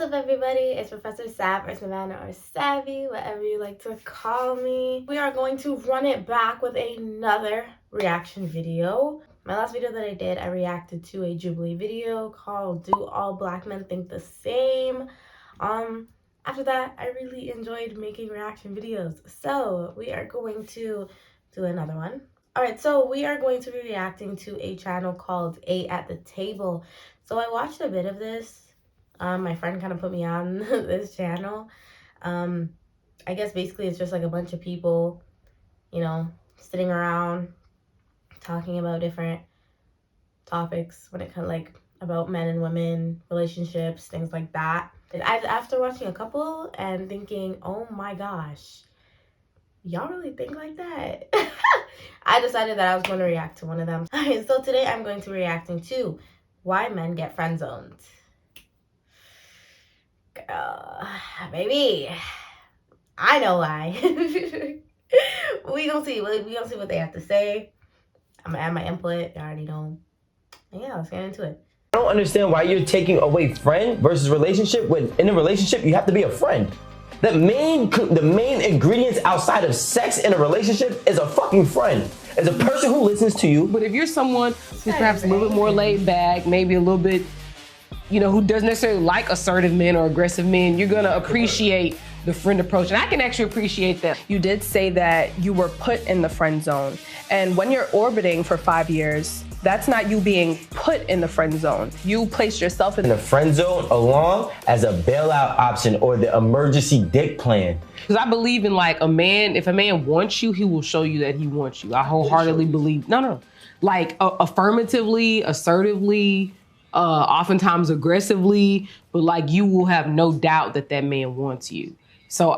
What's up, everybody? It's Professor Sav or Savannah or Savvy, whatever you like to call me. We are going to run it back with another reaction video. My last video that I did, I reacted to a Jubilee video called Do All Black Men Think the Same? After that, I really enjoyed making reaction videos. So we are going to do another one. Alright, so we are going to be reacting to a channel called 8 at the Table. So I watched a bit of this. My friend kind of put me on this channel. I guess basically it's just like a bunch of people, you know, sitting around talking about different topics when it comes like about men and women, relationships, things like that. And after watching a couple and thinking, oh my gosh, y'all really think like that? I decided that I was going to react to one of them. Alright, so today I'm going to be reacting to why men get friend zoned. Baby, I know why. we gonna see what they have to say. I'm gonna add my input. I already know. Yeah, let's get into it. I don't understand why you're taking away friend versus relationship when in a relationship you have to be a friend. The main ingredients outside of sex in a relationship is a fucking friend. Is a person who listens to you. But if you're someone who's perhaps a little bit more laid back, maybe a little bit, you know, who doesn't necessarily like assertive men or aggressive men, you're gonna appreciate the friend approach. And I can actually appreciate that. You did say that you were put in the friend zone. And when you're orbiting for 5 years, that's not you being put in the friend zone. You placed yourself in the friend zone along as a bailout option or the emergency dick plan. Because I believe in like a man, if a man wants you, he will show you that he wants you. I wholeheartedly believe, like affirmatively, assertively, oftentimes aggressively, but like you will have no doubt that that man wants you. So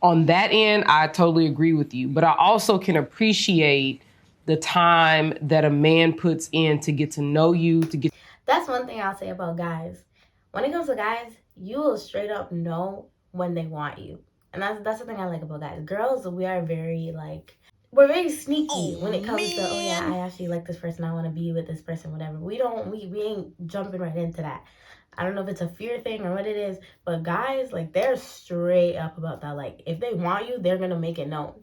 on that end, I totally agree with you. But I also can appreciate the time that a man puts in to get to know you, to get. That's one thing I'll say about guys. When it comes to guys, you will straight up know when they want you. And that's the thing I like about guys. Girls, we're very sneaky when it comes to, oh yeah, I actually like this person, I want to be with this person, whatever. We ain't jumping right into that. I don't know if it's a fear thing or what it is, but guys, like, they're straight up about that. Like, if they want you, they're gonna make it known.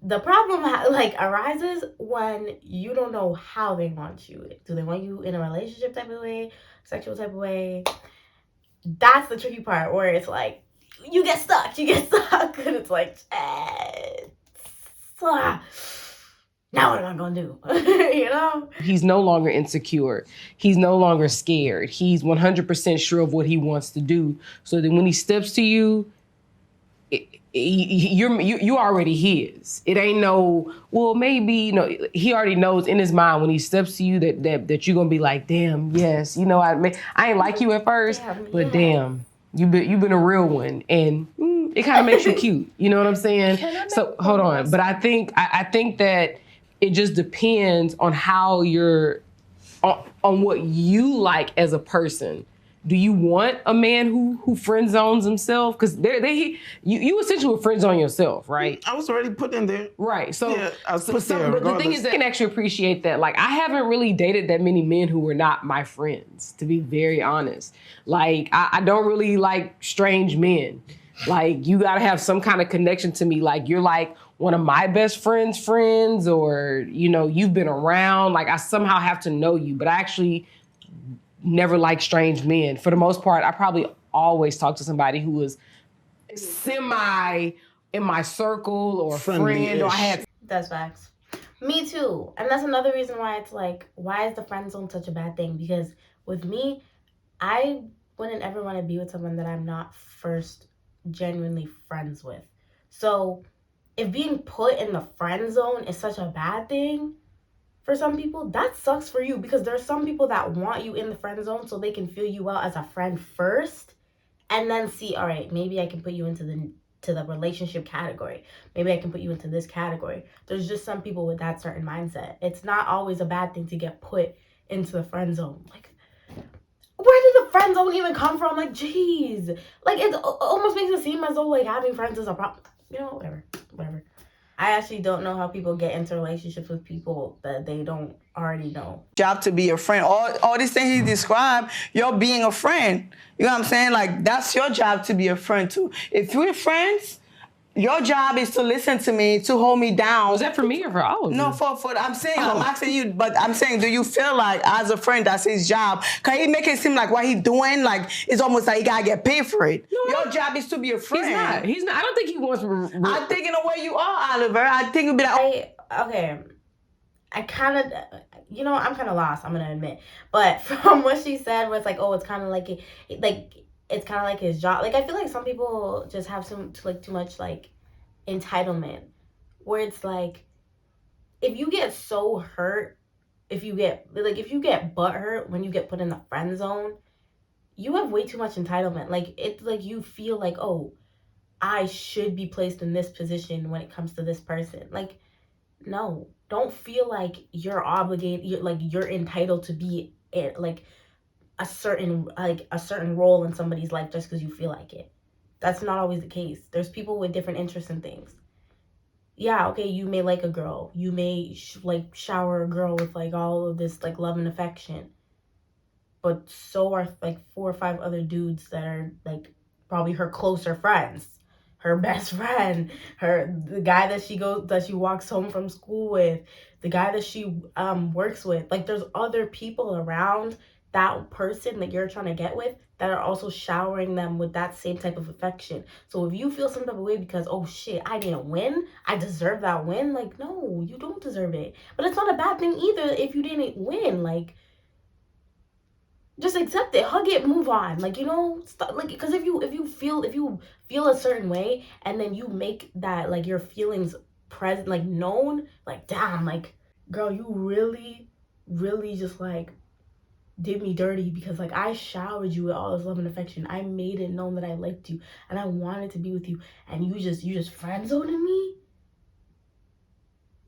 The problem arises when you don't know how they want you. Do they want you in a relationship type of way, sexual type of way? That's the tricky part, where it's like you get stuck, and it's like, now what am I gonna do? You know? He's no longer insecure. He's no longer scared. He's 100% sure of what he wants to do. So that when he steps to you, you already his. It ain't no, well, maybe, you know, he already knows in his mind when he steps to you that you're gonna be like, damn, yes, you know, I ain't like you at first, but damn, you've been a real one, and it kind of makes you cute. You know what I'm saying? So hold on, but I think that it just depends on how you're, on what you like as a person. Do you want a man who friend zones himself? Because you essentially would friend zone yourself, right? I was already put in there. Right. So, yeah, I was put there, but the thing is that I can actually appreciate that. Like, I haven't really dated that many men who were not my friends, to be very honest. Like, I don't really like strange men. Like, you gotta have some kind of connection to me. Like, you're like one of my best friends' friends, or, you know, you've been around. Like, I somehow have to know you, but I actually never liked strange men. For the most part, I probably always talked to somebody who was semi in my circle or friend, or I had. That's facts. Me too. And that's another reason why it's like, why is the friend zone such a bad thing? Because with me, I wouldn't ever want to be with someone that I'm not first genuinely friends with. So if being put in the friend zone is such a bad thing for some people, that sucks for you, because there's some people that want you in the friend zone so they can feel you out as a friend first, and then see, all right, maybe I can put you into the relationship category. Maybe I can put you into this category. There's just some people with that certain mindset. It's not always a bad thing to get put into the friend zone. Like, where did the friend zone even come from? Like, jeez. Like, it almost makes it seem as though, like, having friends is a problem. You know, whatever. I actually don't know how people get into relationships with people that they don't already know. Job to be a friend. All these things he described, you're being a friend. You know what I'm saying? Like, that's your job to be a friend too. If we're friends, your job is to listen to me, to hold me down. Was that for me or for all of you? No, for I'm saying, I'm asking you, but I'm saying, do you feel like as a friend that's his job? Cause he make it seem like what he doing, like it's almost like he gotta get paid for it. No, Your job is to be a friend. He's not. I don't think he wants. I think in the way you are, Oliver, I think you'd be like, I kind of, I'm kind of lost, I'm gonna admit. But from what she said, where it's like, oh, it's kind of like it's kind of like his job. Like, I feel like some people just have too much like entitlement, where it's like, if you get so hurt, if you get butt hurt when you get put in the friend zone, you have way too much entitlement. Like, it's like you feel like, oh, I should be placed in this position when it comes to this person. Like, no, don't feel like you're obligated, you're entitled to be like a certain role in somebody's life just because you feel like it. That's not always the case. There's people with different interests in things. Yeah, okay, you may like a girl. You may shower a girl with like all of this like love and affection. But so are like 4 or 5 other dudes that are like probably her closer friends. Her best friend, the guy that she walks home from school with, the guy that she works with. Like, there's other people around that person that you're trying to get with that are also showering them with that same type of affection. So if you feel some type of way because, oh shit, I didn't win, I deserve that win, like, no, you don't deserve it. But it's not a bad thing either if you didn't win. Like, just accept it, hug it, move on. Like, stop, like, because if you feel a certain way and then you make that like your feelings present, like known, like, damn, like, girl, you really just like did me dirty because like I showered you with all this love and affection. I made it known that I liked you and I wanted to be with you, and you just friend zoning me.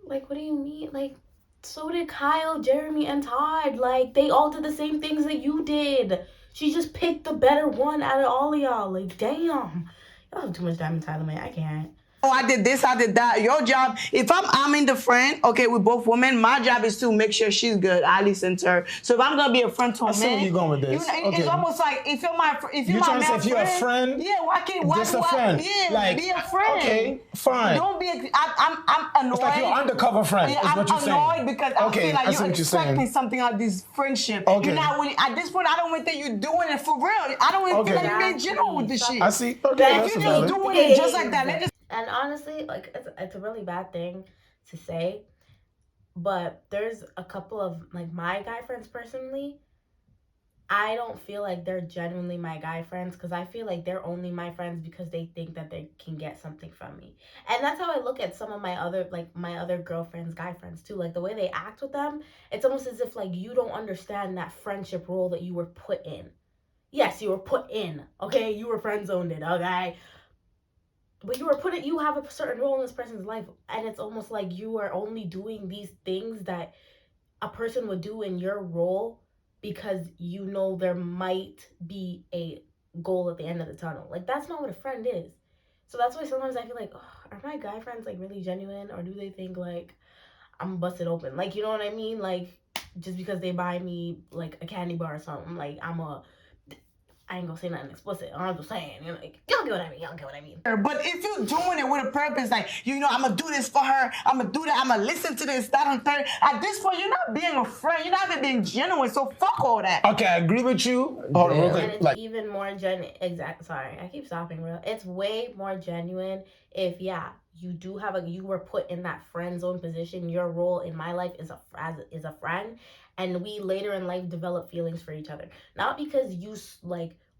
Like, what do you mean? Like, so did Kyle, Jeremy, and Todd. Like, they all did the same things that you did. She just picked the better one out of all of y'all. Like, damn. Y'all have too much damn entitlement. I can't. oh, I did this, I did that. Your job, if I'm in the friend, okay, with both women, my job is to make sure she's good. I listen to her. So if I'm gonna be a friend to a man, I see where you're going with this. It's almost like if you're my trying to say if you're a friend, yeah, why just a friend, yeah, like, be a friend. Okay, fine. Don't be. I'm annoyed. It's like you're undercover friend. Yeah, is what you're saying. I'm annoyed because I feel like you're expecting something out of this friendship. Okay. You're not really, at this point, I don't even think you're doing it for real. I don't even feel like you're being genuine with this shit. I see. Okay, if you're just doing it just like that, and honestly, like, it's a really bad thing to say, but there's a couple of like my guy friends personally, I don't feel like they're genuinely my guy friends, because I feel like they're only my friends because they think that they can get something from me. And that's how I look at some of my other girlfriends, guy friends too. Like, the way they act with them, it's almost as if like you don't understand that friendship role that you were put in. Yes, you were put in, okay? You were friend zoned, okay? But you have a certain role in this person's life, and it's almost like you are only doing these things that a person would do in your role because you know there might be a goal at the end of the tunnel. Like, that's not what a friend is. So that's why sometimes I feel like, oh, are my guy friends like really genuine, or do they think like I'm busted open? Like, you know what I mean? Like, just because they buy me like a candy bar or something, like I ain't gonna say nothing explicit. I'm just saying, like, y'all get what I mean. Y'all get what I mean. But if you're doing it with a purpose, like, I'm gonna do this for her, I'm gonna do that, I'm gonna listen to this, that, and third. At this point, you're not being a friend. You're not even being genuine. So fuck all that. Okay, I agree with you. Hold on, real quick. And it's even more genuine. Sorry, I keep stopping. It's way more genuine if you do you were put in that friend zone position. Your role in my life is a friend, and we later in life develop feelings for each other. Not because you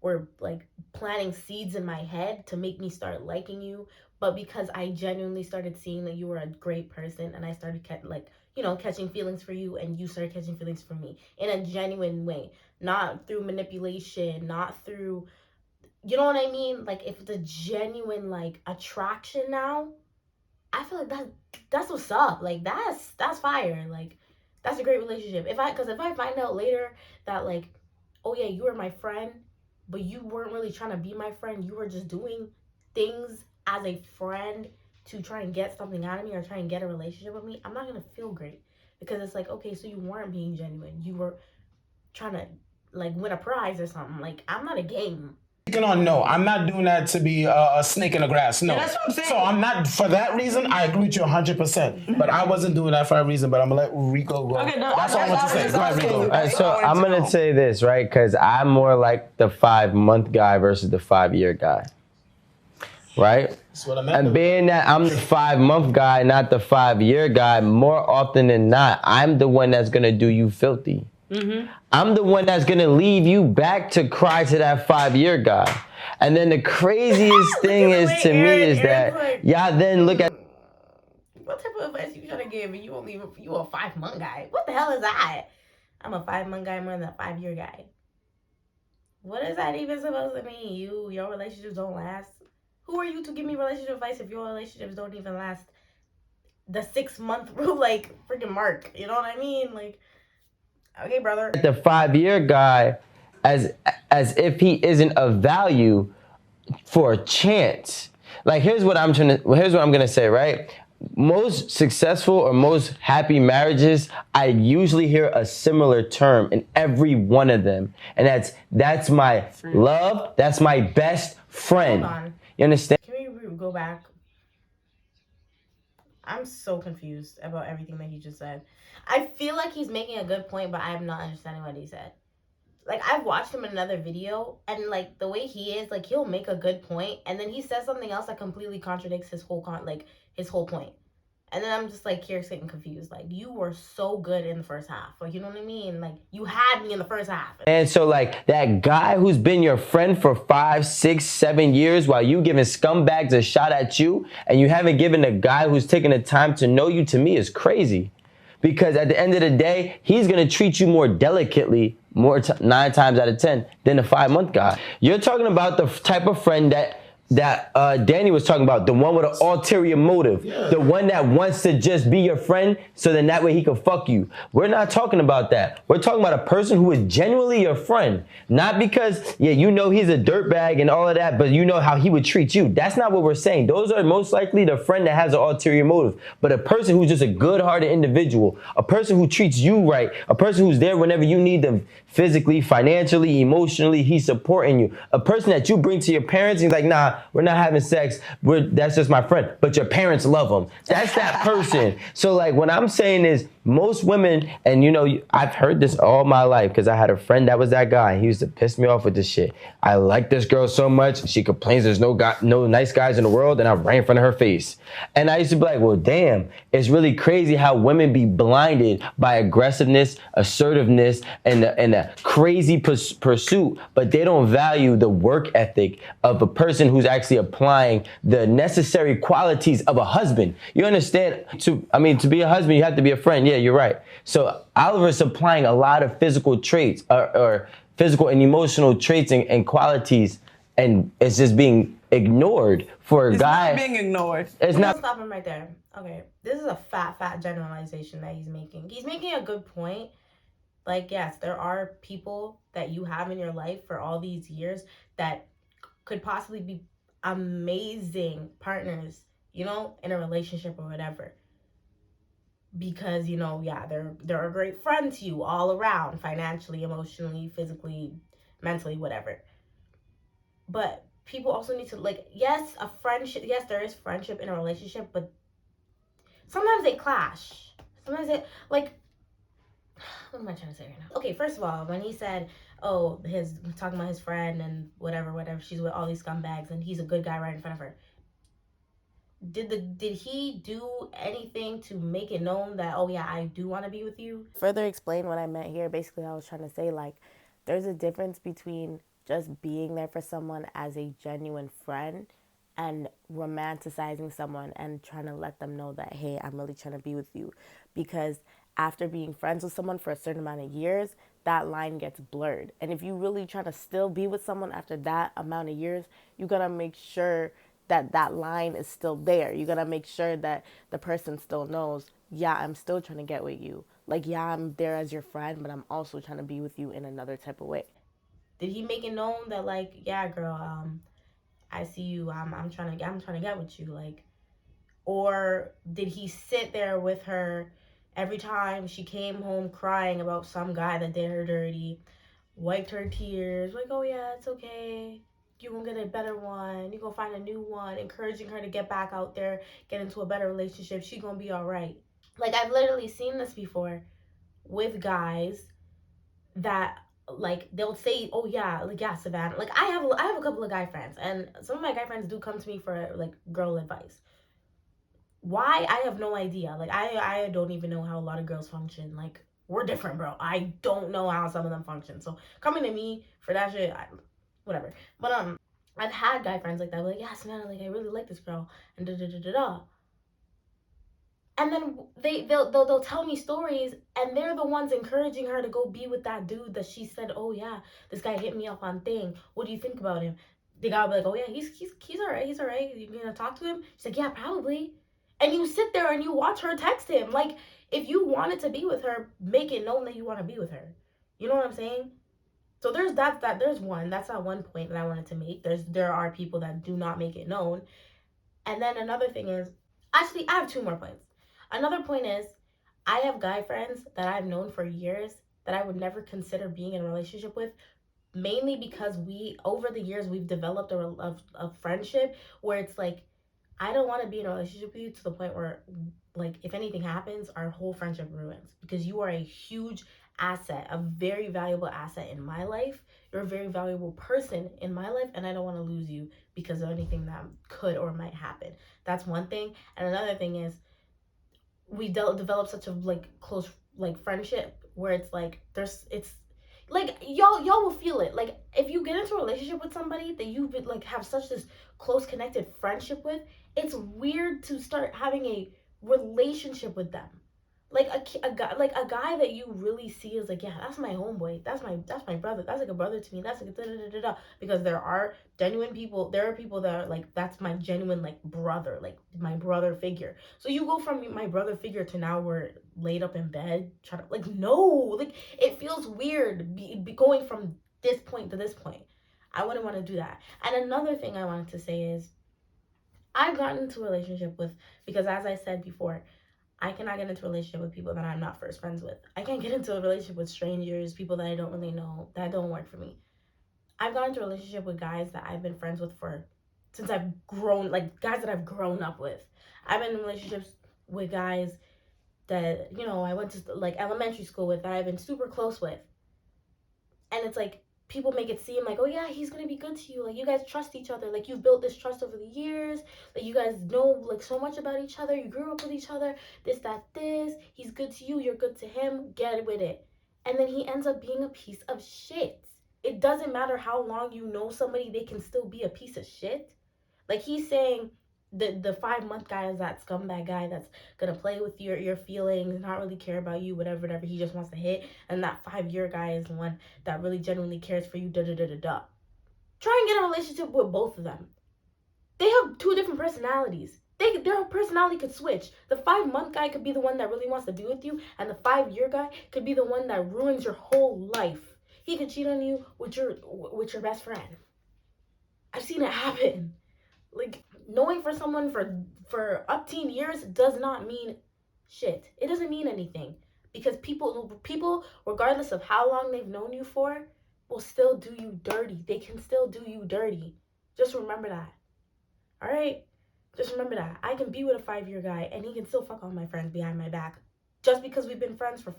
were like planting seeds in my head to make me start liking you, but because I genuinely started seeing that you were a great person, and I started catching feelings for you, and you started catching feelings for me in a genuine way, not through manipulation, not through, you know what I mean? Like, if it's a genuine like attraction now, I feel like that's what's up. Like, that's fire. Like, that's a great relationship. Because if I find out later that like, oh yeah, you were my friend, but you weren't really trying to be my friend, you were just doing things as a friend to try and get something out of me or try and get a relationship with me, I'm not gonna feel great. Because it's like, okay, so you weren't being genuine. You were trying to like win a prize or something. Like, I'm not a game. No, I'm not doing that to be a snake in the grass. No. That's what I'm saying. So I'm not, for that reason, I agree with you 100%. But I wasn't doing that for that reason, but I'm going to let Rico go. Okay, no, That's all I want to say. Go ahead, Rico. All right, so I'm gonna say this, right? Because I'm more like the 5-month guy versus the 5-year guy, right? That's what I meant. And being that I'm the 5-month guy, not the 5-year guy, more often than not, I'm the one that's gonna do you filthy. I'm the one that's gonna leave you back to cry to that 5-year guy. And then the craziest thing is to me is that y'all then look at. What type of advice you trying to give? You a 5-month guy? What the hell is that? I'm a 5-month guy more than a 5-year guy. What is that even supposed to mean? Your relationships don't last. Who are you to give me relationship advice if your relationships don't even last the 6-month rule, like freaking mark? You know what I mean? Like, okay, brother. The 5-year guy as if he isn't of value for a chance. Like here's what I'm gonna say, right? Most successful or most happy marriages, I usually hear a similar term in every one of them. And that's my love, that's my best friend. Hold on. You understand? Can we go back? I'm so confused about everything that he just said. I feel like he's making a good point, but I'm not understanding what he said. Like, I've watched him in another video, and like the way he is, like he'll make a good point, and then he says something else that completely contradicts his whole point. And then I'm just like here getting confused. Like, you were so good in the first half. Like, you know what I mean? Like, you had me in the first half. And so like that guy who's been your friend for 5, 6, 7 years while you giving scumbags a shot at you, and you haven't given a guy who's taking the time to know you, to me is crazy. Because at the end of the day, he's gonna treat you more delicately 9 times out of 10 than a 5-month guy. You're talking about the type of friend that Danny was talking about, the one with an ulterior motive, the one that wants to just be your friend so then that way he can fuck you. We're not talking about that. We're talking about a person who is genuinely your friend, not because, yeah, you know he's a dirtbag and all of that, but you know how he would treat you. That's not what we're saying. Those are most likely the friend that has an ulterior motive, but a person who's just a good-hearted individual, a person who treats you right, a person who's there whenever you need them physically, financially, emotionally, he's supporting you. A person that you bring to your parents, he's like, nah, we're not having sex. That's just my friend. But your parents love him. That's that person. So like what I'm saying is most women, and you know, I've heard this all my life because I had a friend that was that guy. He used to piss me off with this shit. I like this girl so much. She complains there's no nice guys in the world, and I'm right in front of her face. And I used to be like, well, damn, it's really crazy how women be blinded by aggressiveness, assertiveness, and a crazy pursuit, but they don't value the work ethic of a person who's actually applying the necessary qualities of a husband. You understand? To be a husband, you have to be a friend. Yeah, you're right. So Oliver's applying a lot of physical traits or physical and emotional traits and qualities, and it's just being ignored for a guy. It's not being ignored. It's not. Stop him right there. Okay, this is a fat generalization that he's making. He's making a good point. Like, yes, there are people that you have in your life for all these years that could possibly be amazing partners, you know, in a relationship or whatever. Because, you know, yeah, they're a great friend to you all around, financially, emotionally, physically, mentally, whatever. But people also need to, like, yes, a friendship, yes, there is friendship in a relationship, but sometimes they clash. Sometimes they, like, what am I trying to say right now? Okay, first of all, when he said, oh, talking about his friend and whatever, she's with all these scumbags and he's a good guy right in front of her. Did he do anything to make it known that, oh yeah, I do want to be with you? Further explain what I meant here. Basically, I was trying to say, like, there's a difference between just being there for someone as a genuine friend and romanticizing someone and trying to let them know that, hey, I'm really trying to be with you. Because after being friends with someone for a certain amount of years, that line gets blurred. And if you really try to still be with someone after that amount of years, you gotta make sure that that line is still there. You gotta make sure that the person still knows, yeah, I'm still trying to get with you. Like, yeah, I'm there as your friend, but I'm also trying to be with you in another type of way. Did he make it known that, like, yeah, girl, I see you, I'm trying to get with you, like, Or did he sit there with her every time she came home crying about some guy that did her dirty, wiped her tears, like, oh yeah, it's okay, you're gonna get a better one, you're gonna find a new one, encouraging her to get back out there, get into a better relationship, she's gonna be all right. Like, I've literally seen this before with guys that, like, they'll say, oh yeah, like, yeah, Savannah, like, I have a couple of guy friends, and some of my guy friends do come to me for like girl advice. Why? I have no idea. Like, I don't even know how a lot of girls function. Like, we're different, bro. I don't know how some of them function. So coming to me for that shit, whatever. But I've had guy friends like that. Like, yeah, Savannah, like, I really like this girl, and da da da da da. And then they'll tell me stories, and they're the ones encouraging her to go be with that dude that she said, oh yeah, this guy hit me up on thing. What do you think about him? The guy will be like, oh yeah, he's alright, he's alright. You gonna talk to him? She's like, yeah, probably. And you sit there and you watch her text him. Like, if you wanted to be with her, make it known that you want to be with her. You know what I'm saying? So there's there's one. That's not one point that I wanted to make. There are people that do not make it known. And then another thing is, actually, I have two more points. Another point is, I have guy friends that I've known for years that I would never consider being in a relationship with, mainly because over the years, we've developed a friendship where it's like, I don't want to be in a relationship with you to the point where, like, if anything happens, our whole friendship ruins, because you are a huge asset, a very valuable asset in my life. You're a very valuable person in my life, and I don't want to lose you because of anything that could or might happen. That's one thing. And another thing is, we developed such a, like, close, like, friendship where it's like, it's like, y'all will feel it. Like, if you get into a relationship with somebody that you would, like, have such this close connected friendship with, it's weird to start having a relationship with them. Like, a guy that you really see is like, yeah, that's my homeboy, that's my brother, that's like a brother to me, that's like a da da da da da. Because there are genuine people, there are people that are like, that's my genuine, like, brother, like my brother figure. So you go from my brother figure to now we're laid up in bed trying to, like, no, like, it feels weird be going from this point to this point. I wouldn't want to do that. And another thing I wanted to say is, I've gotten into a relationship with, because as I said before, I cannot get into a relationship with people that I'm not first friends with. I can't get into a relationship with strangers, people that I don't really know. That don't work for me. I've gotten into a relationship with guys that I've been friends with since I've grown, like, guys that I've grown up with. I've been in relationships with guys that, you know, I went to, like, elementary school with, that I've been super close with. And it's like, people make it seem like, oh yeah, he's gonna be good to you. Like, you guys trust each other. Like, you've built this trust over the years. Like, you guys know, like, so much about each other. You grew up with each other. This, that, this. He's good to you. You're good to him. Get with it. And then he ends up being a piece of shit. It doesn't matter how long you know somebody, they can still be a piece of shit. Like, he's saying, the 5-month guy is that scumbag guy that's gonna play with your feelings, not really care about you, whatever, he just wants to hit. And that 5-year guy is the one that really genuinely cares for you, da da da da da. Try and get a relationship with both of them. They have two different personalities. Their personality could switch. The 5-month guy could be the one that really wants to be with you, and the 5-year guy could be the one that ruins your whole life. He could cheat on you with your best friend. I've seen it happen. Like, knowing for someone for up teen years does not mean shit. It doesn't mean anything, because people, regardless of how long they've known you for, will still do you dirty. They can still do you dirty. Just remember that. All right? Just remember that. I can be with a 5-year guy and he can still fuck all my friends behind my back. Just because we've been friends for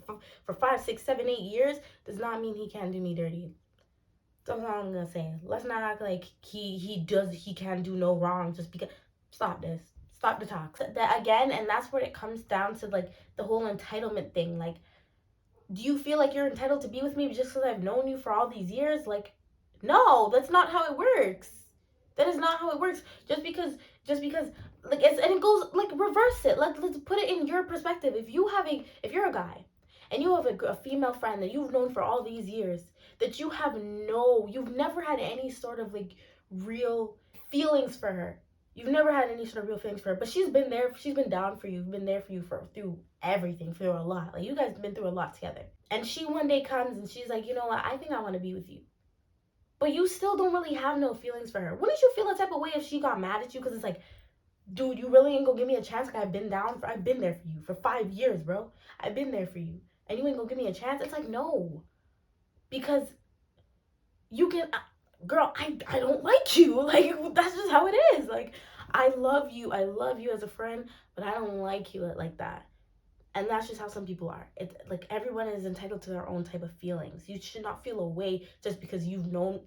5, 6, 7, 8 years does not mean he can't do me dirty. That's all I'm gonna say. Let's not act like he can't do no wrong just because. Stop this. Stop the talk. That again, and that's where it comes down to, like, the whole entitlement thing. Like, do you feel like you're entitled to be with me just because I've known you for all these years? Like, no, that's not how it works. That is not how it works. Just because, like, and it goes, like, reverse it. Let's put it in your perspective. If you're a guy, and you have a female friend that you've known for all these years, that you've never had any sort of, like, real feelings for her. You've never had any sort of real feelings for her, but she's been there, she's been down for you, been there for you through everything, through a lot. Like, you guys have been through a lot together. And she one day comes and she's like, you know what, I think I want to be with you. But you still don't really have no feelings for her. Wouldn't you feel a type of way if she got mad at you? Because it's like, dude, you really ain't gonna give me a chance? I've been there for you for 5 years, bro. I've been there for you. And you ain't gonna give me a chance? It's like, no. Because you can, girl, I don't like you. Like, that's just how it is. Like, I love you as a friend, but I don't like you like that. And that's just how some people are. It's like everyone is entitled to their own type of feelings. You should not feel a way just because you've known.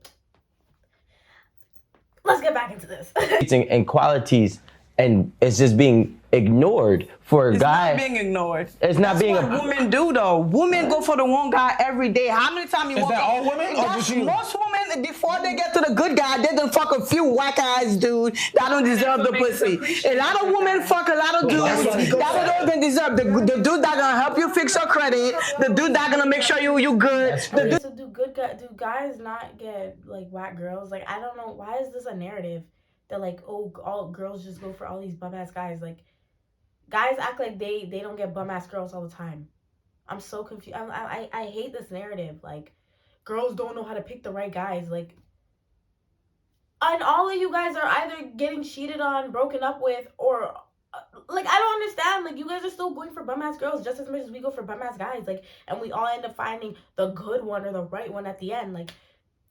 Let's get back into this. And qualities, and it's just being ignored for a guy. It's not being ignored. It's not That's being what women do though. Women go for the one guy every day. How many times you Is walk that all women? Or That's just you? most women, before they get to the good guy, they done fuck a few whack ass dude that don't deserve the pussy. A lot of women fuck a lot of dudes that don't even deserve. The dude that gonna help you fix your credit, the dude that gonna make sure you good. So do guys not get like whack girls? Like, I don't know, why is this a narrative that like, oh, all girls just go for all these bum ass guys? Like, guys act like they don't get bum ass girls all the time. I'm so confused. I hate this narrative. Like, girls don't know how to pick the right guys. Like, and all of you guys are either getting cheated on, broken up with, or like, I don't understand. Like, you guys are still going for bum ass girls just as much as we go for bum ass guys. Like, and we all end up finding the good one or the right one at the end. Like,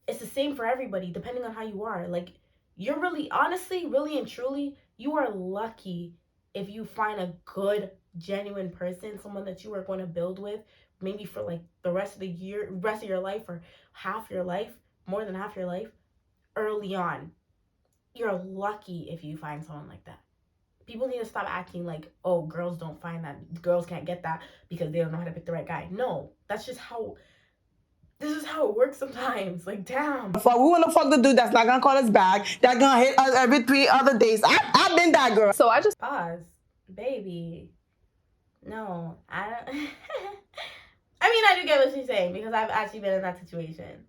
it's the same for everybody depending on how you are. Like, you're really, honestly, really and truly, you are lucky if you find a good, genuine person, someone that you are going to build with, maybe for like the rest of your life, or half your life, more than half your life, early on. You're lucky if you find someone like that. People need to stop acting like, oh, girls don't find that, girls can't get that because they don't know how to pick the right guy. No, that's just how, this is how it works sometimes. Like, damn. We wanna fuck the dude that's not gonna call us back, that's gonna hit us every 3 other days. I've been that girl. So I just Pause. Baby. No, I don't. I mean, I do get what she's saying because I've actually been in that situation.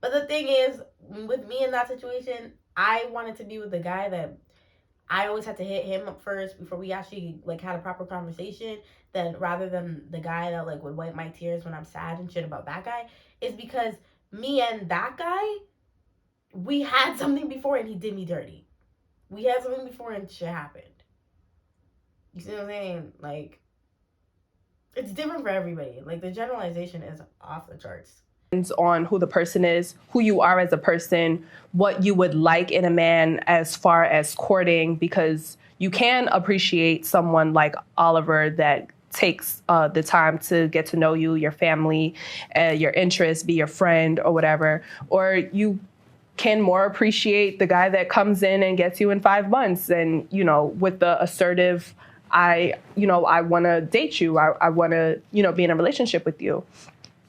But the thing is, with me in that situation, I wanted to be with the guy that I always had to hit him up first before we actually like had a proper conversation, then rather than the guy that like would wipe my tears when I'm sad and shit about that guy, is because me and that guy, we had something before and he did me dirty. We had something before and shit happened. You see what I'm saying? Like, it's different for everybody. Like, the generalization is off the charts. on who the person is, who you are as a person, what you would like in a man as far as courting, because you can appreciate someone like Oliver that takes the time to get to know you, your family, your interests, be your friend or whatever. Or you can more appreciate the guy that comes in and gets you in 5 months and, you know, with the assertive, I want to date you. I want to, be in a relationship with you.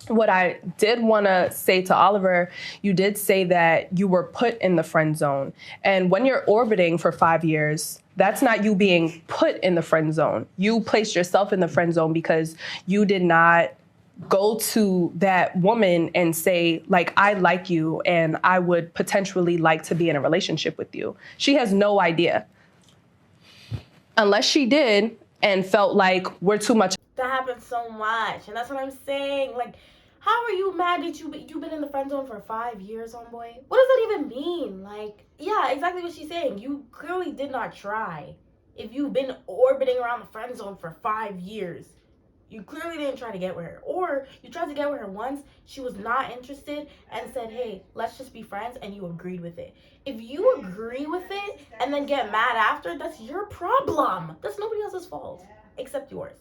What I did want to say to Oliver, you did say that you were put in the friend zone. And when you're orbiting for 5 years, that's not you being put in the friend zone. You placed yourself in the friend zone because you did not go to that woman and say, like, I like you and I would potentially like to be in a relationship with you. She has no idea. Unless she did and felt like we're too much. That happens so much. And that's what I'm saying. Like, how are you mad that you've been in the friend zone for 5 years, homeboy? What does that even mean? Like, yeah, exactly what she's saying. You clearly did not try. If you've been orbiting around the friend zone for 5 years, you clearly didn't try to get with her. Or you tried to get with her once, she was not interested, and said, hey, let's just be friends, and you agreed with it. If you agree with it and then get mad after, that's your problem. That's nobody else's fault except yours.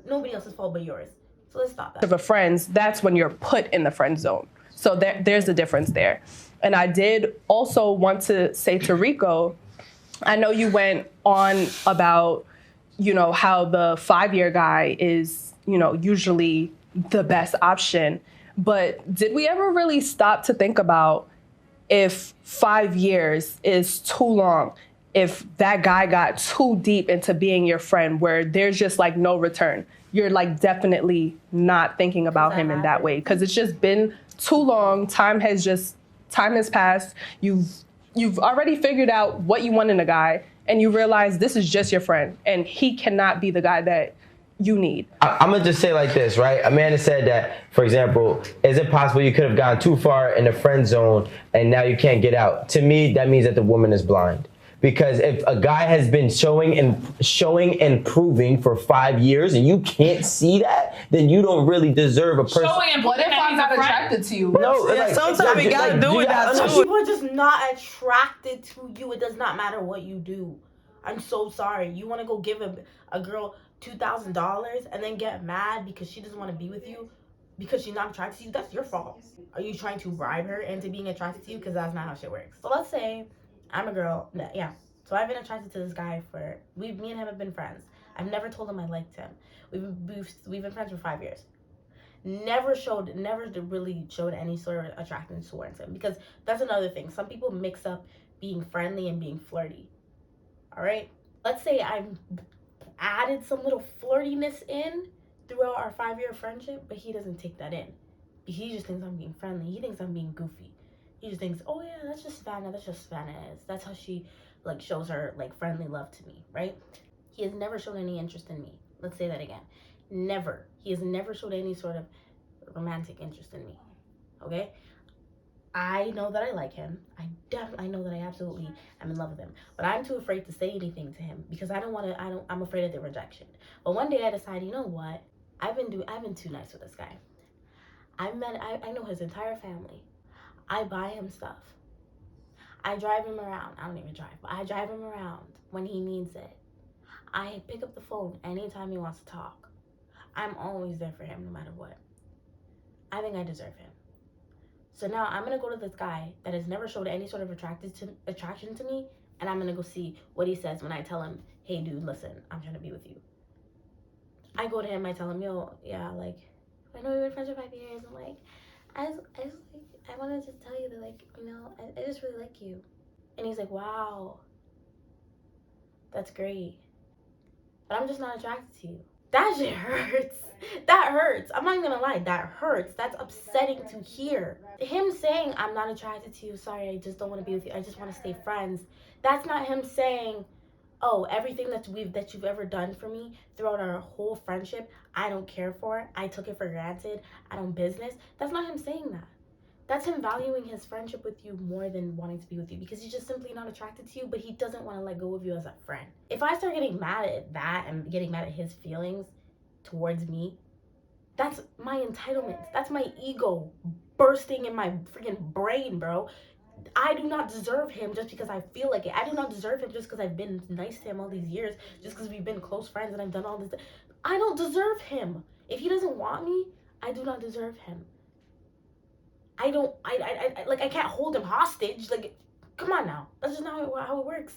Nobody else's fault but yours. So let's stop that. Of a friends, that's when you're put in the friend zone. So there's a difference there. And I did also want to say to Rico, I know you went on about, how the 5-year guy is, usually the best option. But did we ever really stop to think about if 5 years is too long, if that guy got too deep into being your friend where there's just like no return? You're like definitely not thinking about him in that way because it's just been too long. Time has passed. You've already figured out what you want in a guy and you realize this is just your friend and he cannot be the guy that you need. I'm gonna just say like this, right? Amanda said that, for example, is it possible you could have gone too far in the friend zone and now you can't get out? To me, that means that the woman is blind. Because if a guy has been showing and proving for 5 years and you can't see that, then you don't really deserve a person. What if I'm not attracted to you? No, Yeah, like, sometimes we gotta do with that If too. people are just not attracted to you, it does not matter what you do. I'm so sorry. You want to go give a girl $2,000 and then get mad because she doesn't want to be with you because she's not attracted to you? That's your fault. Are you trying to bribe her into being attracted to you? Because that's not how shit works. So let's say I'm a girl. Yeah. So I've been attracted to this guy me and him have been friends. I've never told him I liked him. We've been friends for 5 years. Never really showed any sort of attraction towards him, because that's another thing. Some people mix up being friendly and being flirty. All right, let's say I've added some little flirtiness in throughout our 5-year friendship, but he doesn't take that in. He just thinks I'm being friendly. He thinks I'm being goofy. He just thinks, oh yeah, that's just Savannah. That's just Savannah is. That's how she like shows her like friendly love to me, right? He has never shown any interest in me. Let's say that again. Never. He has never showed any sort of romantic interest in me. Okay? I know that I like him. I know that I absolutely am in love with him. But I'm too afraid to say anything to him because I'm afraid of the rejection. But one day I decide, you know what? I've been too nice with this guy. I know his entire family. I buy him stuff. I drive him around. I don't even drive, but I drive him around when he needs it. I pick up the phone anytime he wants to talk. I'm always there for him no matter what. I think I deserve him. So now I'm going to go to this guy that has never showed any sort of attraction to me, and I'm going to go see what he says when I tell him, hey dude, listen, I'm trying to be with you. I go to him, I tell him, yo, yeah, like, I know we've been friends for 5 years, and like, I wanted to tell you that, like, you know, I just really like you. And he's like, wow, that's great. But I'm just not attracted to you. That shit hurts. That hurts. I'm not even gonna lie, that hurts. That's upsetting to hear. Him saying, I'm not attracted to you, sorry, I just don't want to be with you, I just want to stay friends. That's not him saying, oh, everything that you've ever done for me throughout our whole friendship, I don't care for. I took it for granted. I don't business. That's not him saying that. That's him valuing his friendship with you more than wanting to be with you, because he's just simply not attracted to you, but he doesn't want to let go of you as a friend. If I start getting mad at that and getting mad at his feelings towards me, that's my entitlement. That's my ego bursting in my freaking brain, bro. I do not deserve him just because I feel like it. I do not deserve him just because I've been nice to him all these years, just because we've been close friends and I've done all this. I don't deserve him. If he doesn't want me, I do not deserve him. I can't hold him hostage. Like, come on now. That's just not how it works.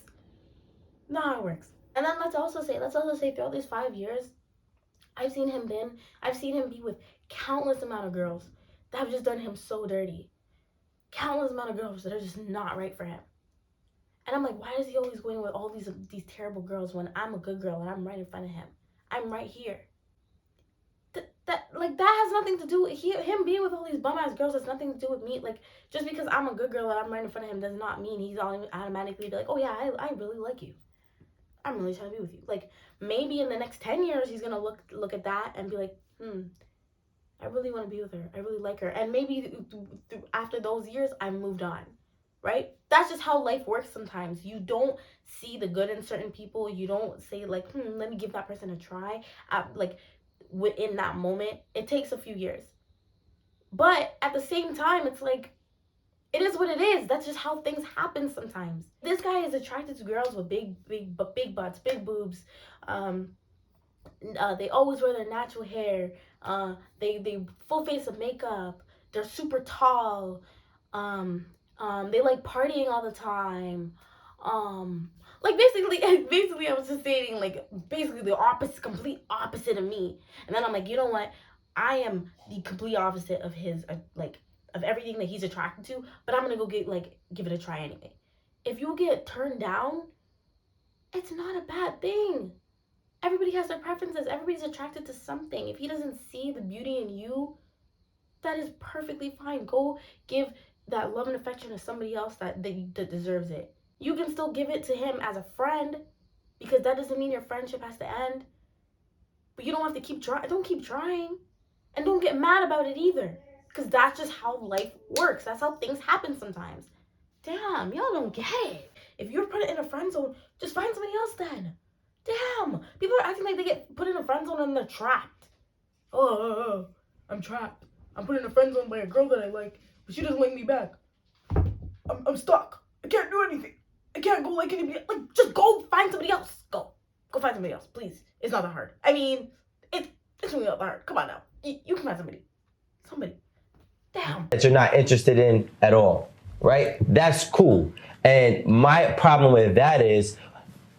Not how it works. And then let's also say throughout these 5 years, I've seen him be with countless amount of girls that have just done him so dirty. Countless amount of girls that are just not right for him. And I'm like, why is he always going with all these terrible girls when I'm a good girl and I'm right in front of him? I'm right here. That has nothing to do with him being with all these bum ass girls. Has nothing to do with me. Like, just because I'm a good girl and I'm right in front of him does not mean he's automatically be like, oh yeah, I really like you. I'm really trying to be with you. Like, maybe in the next 10 years he's gonna look at that and be like, I really want to be with her. I really like her. And maybe after those years, I moved on, right? That's just how life works sometimes. You don't see the good in certain people. You don't say like, let me give that person a try. Within that moment, it takes a few years. But at the same time, it's like, it is what it is. That's just how things happen sometimes. This guy is attracted to girls with big butts, big boobs. They always wear their natural hair. They full face of makeup. They're super tall. They like partying all the time. Basically, I was just stating like basically the complete opposite of me. And then I'm like, you know what? I am the complete opposite of his of everything that he's attracted to. But I'm gonna go give it a try anyway. If you get turned down, it's not a bad thing. Everybody has their preferences. Everybody's attracted to something. If he doesn't see the beauty in you, that is perfectly fine. Go give that love and affection to somebody else that deserves it. You can still give it to him as a friend, because that doesn't mean your friendship has to end. But you don't have to keep trying. Don't keep trying. And don't get mad about it either, because that's just how life works. That's how things happen sometimes. Damn, y'all don't get it. If you're put in a friend zone, just find somebody else then. Damn. People are acting like they get put in a friend zone and they're trapped. Oh, I'm trapped. I'm put in a friend zone by a girl that I like, but she doesn't like me back. I'm stuck. I can't do anything. I can't go like anybody. Like, just go find somebody else. Go find somebody else, please. It's not that hard. I mean, it's really not that hard. Come on now. You can find somebody. Damn. That you're not interested in at all, right? That's cool. And my problem with that is,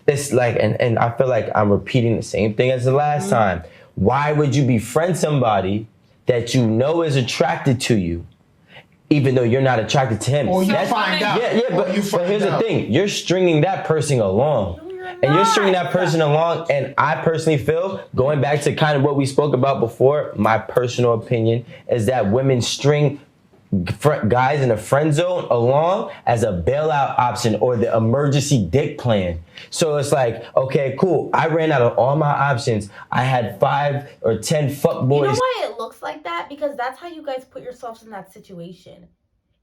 it's like, and I feel like I'm repeating the same thing as the last time. Why would you befriend somebody that you know is attracted to you, even though you're not attracted to him? Or you find out. Yeah, but here's the thing. You're stringing that person along. And you're stringing that person along, and I personally feel, going back to kind of what we spoke about before, my personal opinion is that women string guys in a friend zone along as a bailout option or the emergency dick plan. So it's like, okay, cool. I ran out of all my options. I had 5 or 10 fuck boys. You know why it looks like that? Because that's how you guys put yourselves in that situation.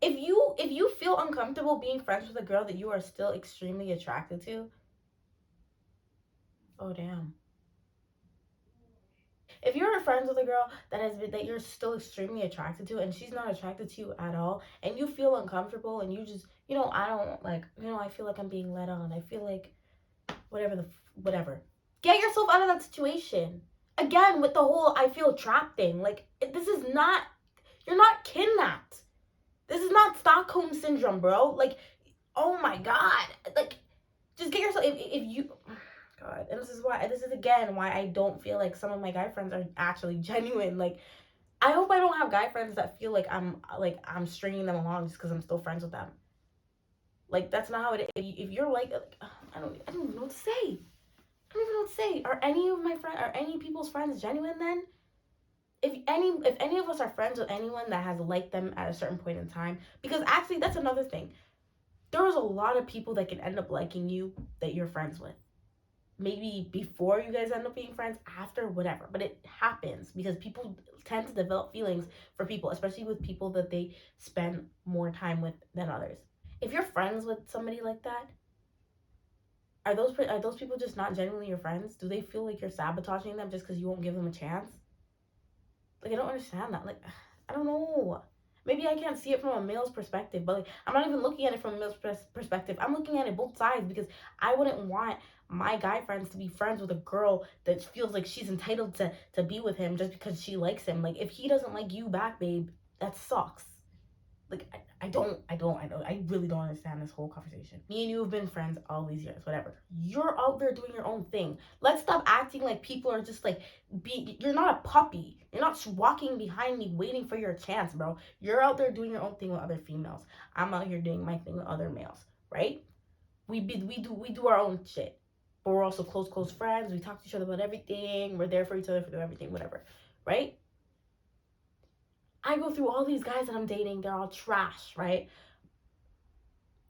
If you feel uncomfortable being friends with a girl that you are still extremely attracted to, oh damn. If you're friends with a girl that you're still extremely attracted to and she's not attracted to you at all, and you feel uncomfortable and you just, I don't like, I feel like I'm being led on. I feel like whatever. Get yourself out of that situation. Again, with the whole I feel trapped thing. Like, you're not kidnapped. This is not Stockholm syndrome, bro. Like, oh my God. Like, just get yourself, if you... God. And this is again why I don't feel like some of my guy friends are actually genuine. Like, I hope I don't have guy friends that feel like I'm stringing them along just because I'm still friends with them. Like, that's not how it is. If you're like I don't even know what to say. I don't even know what to say. Are any people's friends genuine then? If any of us are friends with anyone that has liked them at a certain point in time, because actually that's another thing. There's a lot of people that can end up liking you that you're friends with. Maybe before you guys end up being friends, after, whatever. But it happens because people tend to develop feelings for people, especially with people that they spend more time with than others. If you're friends with somebody like that, are those people just not genuinely your friends? Do they feel like you're sabotaging them just because you won't give them a chance? Like, I don't understand that. Like, I don't know. Maybe I can't see it from a male's perspective, but like, I'm not even looking at it from a male's perspective. I'm looking at it both sides because I wouldn't want my guy friends to be friends with a girl that feels like she's entitled to be with him just because she likes him. Like, if he doesn't like you back, babe, that sucks. Like, I really don't understand this whole conversation. Me and you have been friends all these years, whatever. You're out there doing your own thing. Let's stop acting like people are just like, you're not a puppy. You're not walking behind me waiting for your chance, bro. You're out there doing your own thing with other females. I'm out here doing my thing with other males, right? We do our own shit. But we're also close friends. We talk to each other about everything. We're there for each other for everything, whatever, right? I go through all these guys that I'm dating. They're all trash, right?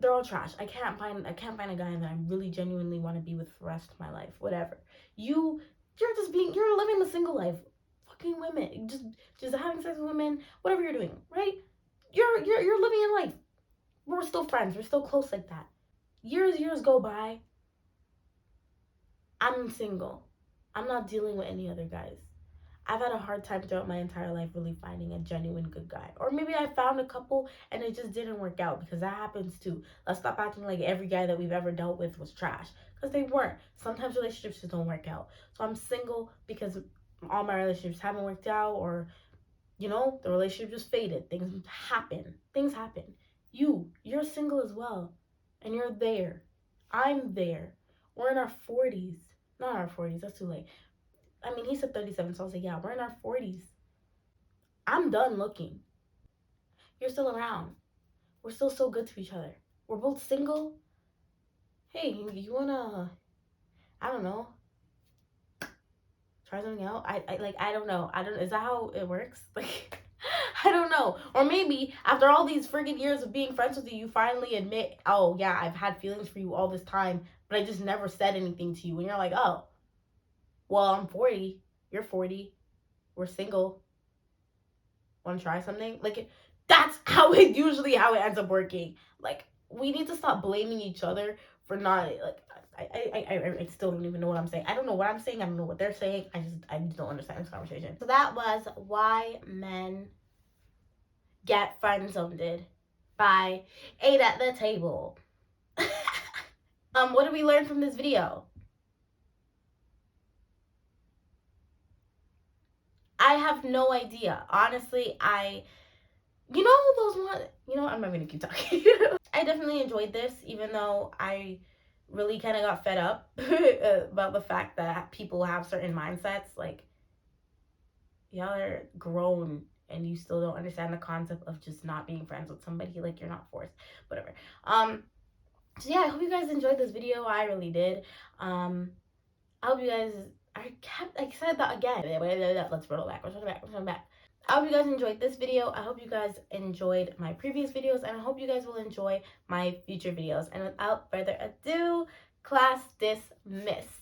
They're all trash. I can't find a guy that I really genuinely want to be with for the rest of my life, whatever. You're living the single life. Fucking women. Just having sex with women, whatever you're doing, right? You're living your life. We're still friends. We're still close like that. Years go by. I'm single. I'm not dealing with any other guys. I've had a hard time throughout my entire life really finding a genuine good guy. Or maybe I found a couple and it just didn't work out, because that happens too. Let's stop acting like every guy that we've ever dealt with was trash, because they weren't. Sometimes relationships just don't work out. So I'm single because all my relationships haven't worked out, or, the relationship just faded. Things happen. You're single as well. And you're there. I'm there. We're in our 40s. Not our 40s, that's too late. I mean, he said 37, so I was like, yeah, we're in our 40s. I'm done looking. You're still around. We're still so good to each other. We're both single. Hey, you wanna, I don't know, try something out? I don't know. Is that how it works? Like, I don't know. Or maybe after all these friggin' years of being friends with you, you finally admit, oh yeah, I've had feelings for you all this time, but I just never said anything to you. And you're like, oh, well, I'm 40, you're 40, we're single. Want to try something? Like, that's how it ends up working. Like, we need to stop blaming each other for not like I still don't even know what I'm saying. I don't know what I'm saying. I don't know what they're saying. I just don't understand this conversation. So that was why men get friend zoned by 8 at the table. What did we learn from this video? I have no idea. Honestly, you know those one. You know, I'm not gonna keep talking. I definitely enjoyed this, even though I really kind of got fed up about the fact that people have certain mindsets. Like, y'all are grown and you still don't understand the concept of just not being friends with somebody. Like, you're not forced, whatever. So yeah, I hope you guys enjoyed this video. I really did. I hope you guys. I said that again. Let's roll back. I hope you guys enjoyed this video. I hope you guys enjoyed my previous videos, and I hope you guys will enjoy my future videos. And without further ado, class dismissed.